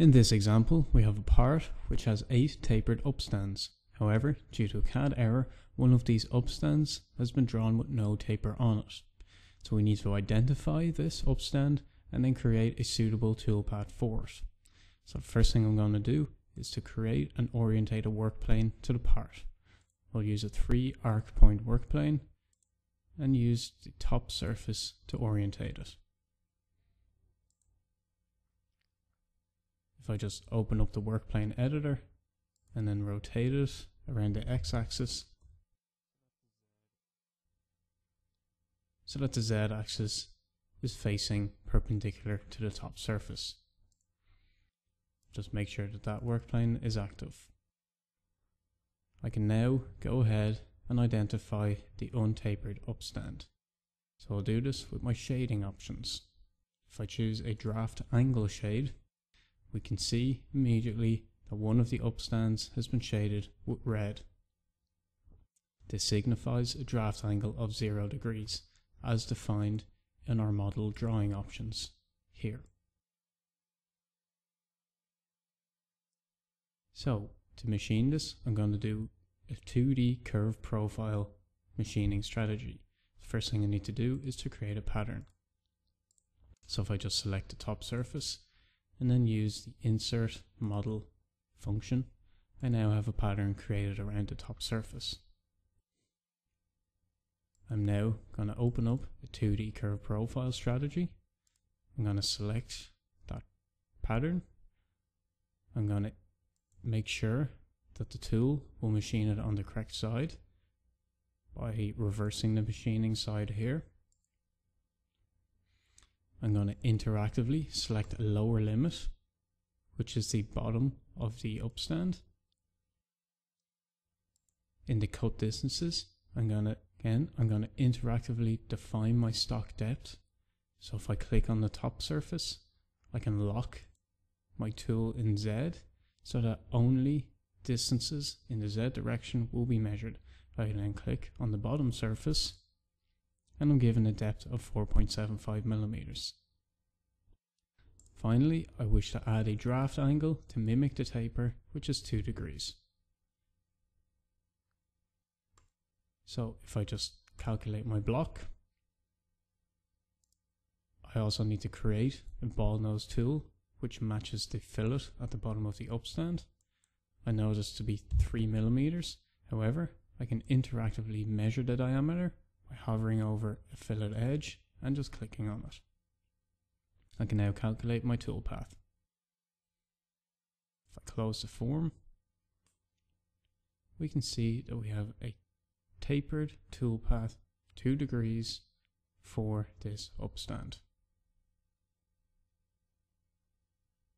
In this example, we have a part which has 8 tapered upstands. However, due to a CAD error, one of these upstands has been drawn with no taper on it. So we need to identify this upstand and then create a suitable toolpath for it. So the first thing I'm going to do is to create and orientate a work plane to the part. I'll use a 3 arc point work plane and use the top surface to orientate it. If I just open up the work plane editor and then rotate it around the x-axis so that the z-axis is facing perpendicular to the top surface. Just make sure that that work plane is active. I can now go ahead and identify the untapered upstand. So I'll do this with my shading options. If I choose a draft angle shade, we can see immediately that one of the upstands has been shaded with red. This signifies a draft angle of 0 degrees, as defined in our model drawing options here. So, to machine this, I'm going to do a 2D curve profile machining strategy. The first thing I need to do is to create a pattern. So if I just select the top surface and then use the insert model function, I now have a pattern created around the top surface. I'm now going to open up a 2D curve profile strategy. I'm going to select that pattern. I'm going to make sure that the tool will machine it on the correct side by reversing the machining side here. I'm going to interactively select a lower limit, which is the bottom of the upstand. In the cut distances, I'm going to interactively define my stock depth. So if I click on the top surface, I can lock my tool in Z so that only distances in the Z direction will be measured. I can then click on the bottom surface and I'm given a depth of 4.75 millimeters. Finally, I wish to add a draft angle to mimic the taper, which is 2 degrees. So if I just calculate my block, I also need to create a ball nose tool which matches the fillet at the bottom of the upstand. I know this to be 3 millimeters. However, I can interactively measure the diameter by hovering over a fillet edge and just clicking on it. I can now calculate my toolpath. If I close the form, we can see that we have a tapered toolpath 2 degrees for this upstand.